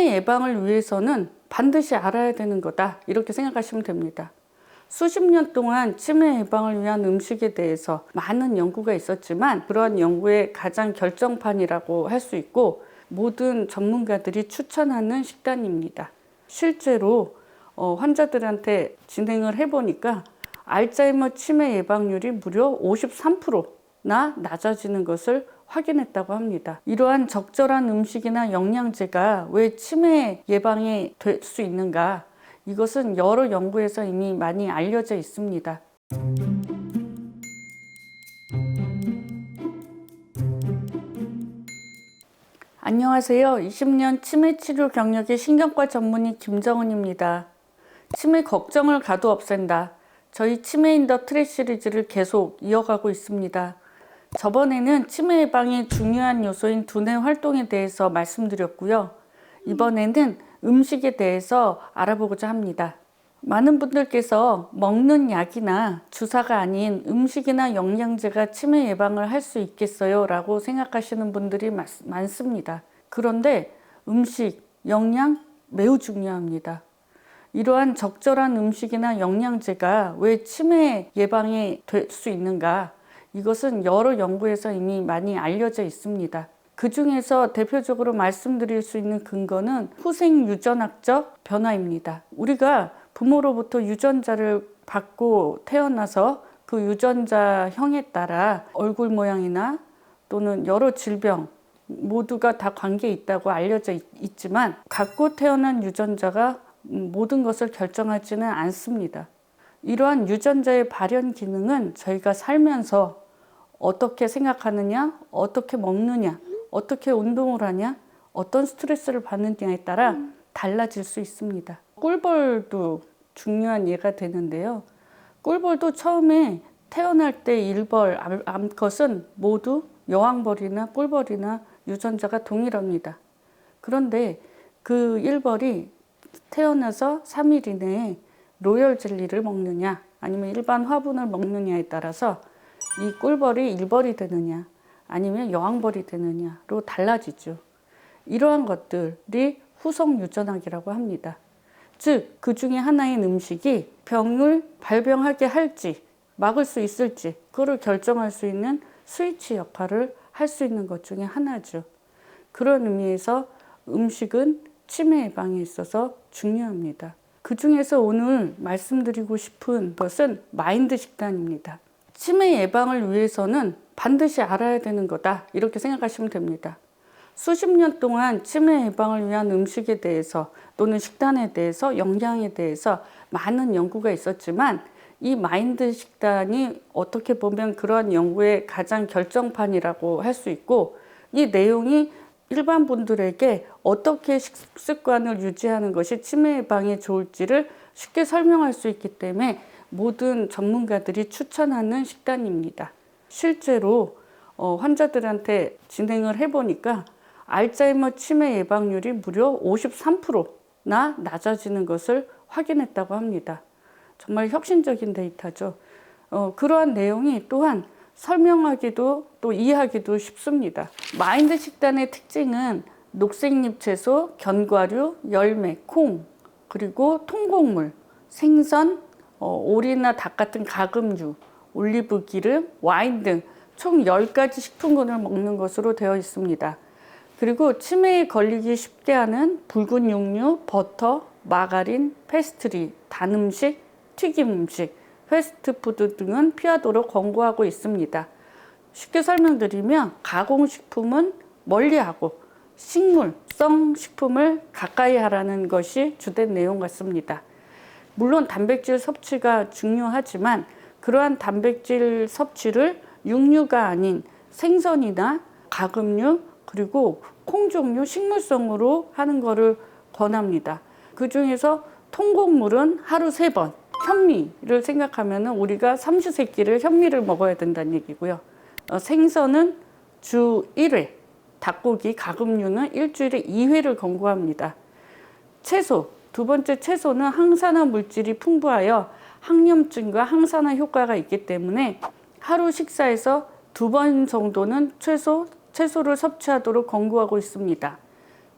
치매 예방을 위해서는 반드시 알아야 되는 거다, 이렇게 생각하시면 됩니다. 수십 년 동안 치매 예방을 위한 음식에 대해서 많은 연구가 있었지만 그러한 연구의 가장 결정판이라고 할 수 있고 모든 전문가들이 추천하는 식단입니다. 실제로 환자들한테 진행을 해보니까 알츠하이머 치매 예방률이 무려 53%나 낮아지는 것을 확인했다고 합니다. 이러한 적절한 음식이나 영양제가 왜 치매 예방에 될 수 있는가? 이것은 여러 연구에서 이미 많이 알려져 있습니다. 안녕하세요. 20년 치매 치료 경력의 신경과 전문의 김정은입니다. 치매 걱정을 가도 없앤다. 저희 치매 인 더 트리 시리즈를 계속 이어가고 있습니다. 저번에는 치매 예방의 중요한 요소인 두뇌 활동에 대해서 말씀드렸고요. 이번에는 음식에 대해서 알아보고자 합니다. 많은 분들께서 먹는 약이나 주사가 아닌 음식이나 영양제가 치매 예방을 할 수 있겠어요? 라고 생각하시는 분들이 많습니다. 그런데 음식, 영양 매우 중요합니다. 이러한 적절한 음식이나 영양제가 왜 치매 예방에 될 수 있는가? 이것은 여러 연구에서 이미 많이 알려져 있습니다. 그 중에서 대표적으로 말씀드릴 수 있는 근거는 후생 유전학적 변화입니다. 우리가 부모로부터 유전자를 받고 태어나서 그 유전자형에 따라 얼굴 모양이나 또는 여러 질병 모두가 다 관계 있다고 알려져 있지만 갖고 태어난 유전자가 모든 것을 결정하지는 않습니다. 이러한 유전자의 발현 기능은 저희가 살면서 어떻게 생각하느냐, 어떻게 먹느냐, 어떻게 운동을 하냐, 어떤 스트레스를 받느냐에 따라 달라질 수 있습니다. 꿀벌도 중요한 예가 되는데요. 꿀벌도 처음에 태어날 때 일벌, 암컷은 모두 여왕벌이나 꿀벌이나 유전자가 동일합니다. 그런데 그 일벌이 태어나서 3일 이내에 로열 젤리를 먹느냐 아니면 일반 화분을 먹느냐에 따라서 이 꿀벌이 일벌이 되느냐 아니면 여왕벌이 되느냐로 달라지죠. 이러한 것들이 후속 유전학이라고 합니다. 즉, 그 중에 하나인 음식이 병을 발병하게 할지 막을 수 있을지 그걸 결정할 수 있는 스위치 역할을 할 수 있는 것 중에 하나죠. 그런 의미에서 음식은 치매 예방에 있어서 중요합니다. 그 중에서 오늘 말씀드리고 싶은 것은 마인드 식단입니다. 치매 예방을 위해서는 반드시 알아야 되는 거다, 이렇게 생각하시면 됩니다. 수십 년 동안 치매 예방을 위한 음식에 대해서 또는 식단에 대해서 영양에 대해서 많은 연구가 있었지만 이 마인드 식단이 어떻게 보면 그러한 연구의 가장 결정판이라고 할 수 있고 이 내용이 일반 분들에게 어떻게 식습관을 유지하는 것이 치매 예방에 좋을지를 쉽게 설명할 수 있기 때문에 모든 전문가들이 추천하는 식단입니다. 실제로 환자들한테 진행을 해보니까 알츠하이머 치매 예방률이 무려 53%나 낮아지는 것을 확인했다고 합니다. 정말 혁신적인 데이터죠. 그러한 내용이 또한 설명하기도 또 이해하기도 쉽습니다. 마인드 식단의 특징은 녹색잎 채소, 견과류, 열매, 콩, 그리고 통곡물, 생선, 오리나 닭 같은 가금류, 올리브 기름, 와인 등 총 10가지 식품군을 먹는 것으로 되어 있습니다. 그리고 치매에 걸리기 쉽게 하는 붉은 육류, 버터, 마가린, 페스트리, 단 음식, 튀김 음식, 패스트푸드 등은 피하도록 권고하고 있습니다. 쉽게 설명드리면 가공식품은 멀리하고 식물성 식품을 가까이 하라는 것이 주된 내용 같습니다. 물론 단백질 섭취가 중요하지만 그러한 단백질 섭취를 육류가 아닌 생선이나 가금류 그리고 콩 종류 식물성으로 하는 것을 권합니다. 그 중에서 통곡물은 하루 3번, 현미를 생각하면 우리가 삼시세끼를 현미를 먹어야 된다는 얘기고요. 생선은 주 1회, 닭고기, 가금류는 일주일에 2회를 권고합니다. 채소, 두 번째 채소는 항산화 물질이 풍부하여 항염증과 항산화 효과가 있기 때문에 하루 식사에서 2번 정도는 채소를 섭취하도록 권고하고 있습니다.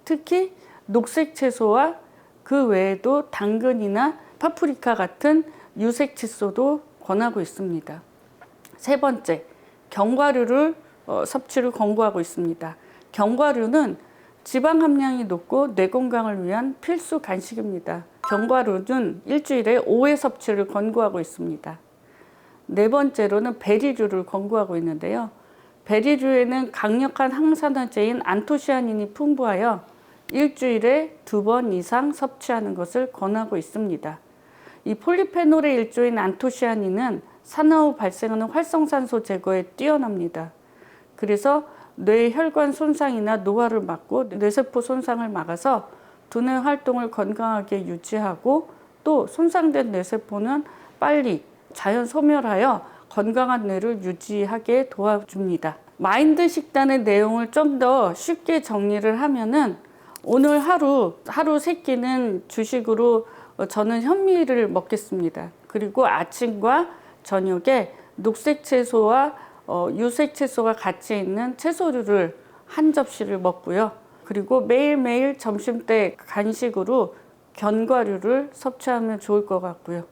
특히 녹색 채소와 그 외에도 당근이나 파프리카 같은 유색 채소도 권하고 있습니다. 세 번째, 견과류를 섭취를 권고하고 있습니다. 견과류는 지방 함량이 높고 뇌 건강을 위한 필수 간식입니다. 견과류는 일주일에 5회 섭취를 권고하고 있습니다. 네 번째로는 베리류를 권고하고 있는데요. 베리류에는 강력한 항산화제인 안토시아닌이 풍부하여 일주일에 2번 이상 섭취하는 것을 권하고 있습니다. 이 폴리페놀의 일조인 안토시아닌은 산화 후 발생하는 활성산소 제거에 뛰어납니다. 그래서 뇌 혈관 손상이나 노화를 막고 뇌세포 손상을 막아서 두뇌 활동을 건강하게 유지하고 또 손상된 뇌세포는 빨리 자연 소멸하여 건강한 뇌를 유지하게 도와줍니다. 마인드 식단의 내용을 좀 더 쉽게 정리를 하면은 오늘 하루 3끼는 주식으로 저는 현미를 먹겠습니다. 그리고 아침과 저녁에 녹색 채소와 유색 채소가 같이 있는 채소류를 한 접시를 먹고요. 그리고 매일매일 점심때 간식으로 견과류를 섭취하면 좋을 것 같고요.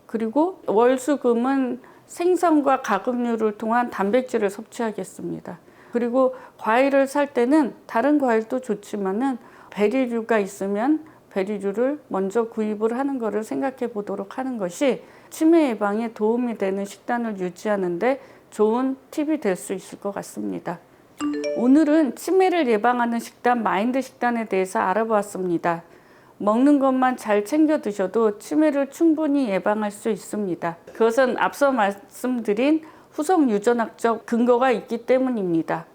그리고 월수금은 생선과 가금류를 통한 단백질을 섭취하겠습니다. 그리고 과일을 살 때는 다른 과일도 좋지만은 베리류가 있으면 베리류를 먼저 구입을 하는 것을 생각해 보도록 하는 것이 치매 예방에 도움이 되는 식단을 유지하는 데 좋은 팁이 될 수 있을 것 같습니다. 오늘은 치매를 예방하는 식단, 마인드 식단에 대해서 알아보았습니다. 먹는 것만 잘 챙겨 드셔도 치매를 충분히 예방할 수 있습니다. 그것은 앞서 말씀드린 후속 유전학적 근거가 있기 때문입니다.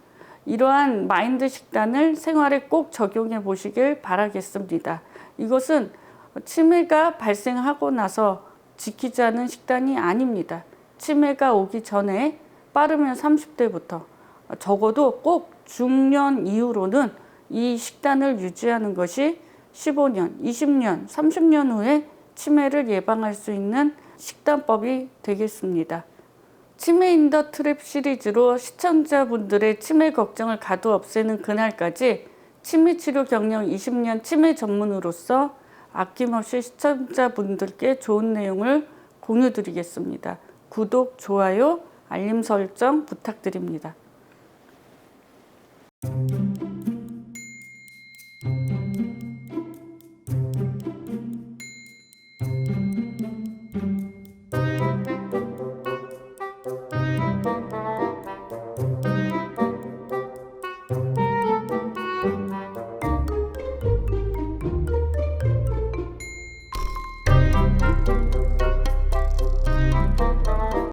이러한 마인드 식단을 생활에 꼭 적용해 보시길 바라겠습니다. 이것은 치매가 발생하고 나서 지키자는 식단이 아닙니다. 치매가 오기 전에 빠르면 30대부터 적어도 꼭 중년 이후로는 이 식단을 유지하는 것이 15년, 20년, 30년 후에 치매를 예방할 수 있는 식단법이 되겠습니다. 치매 인 더 트랩 시리즈로 시청자분들의 치매 걱정을 가두 없애는 그날까지 치매 치료 경력 20년 치매 전문의로서 아낌없이 시청자분들께 좋은 내용을 공유드리겠습니다. 구독, 좋아요, 알림 설정 부탁드립니다.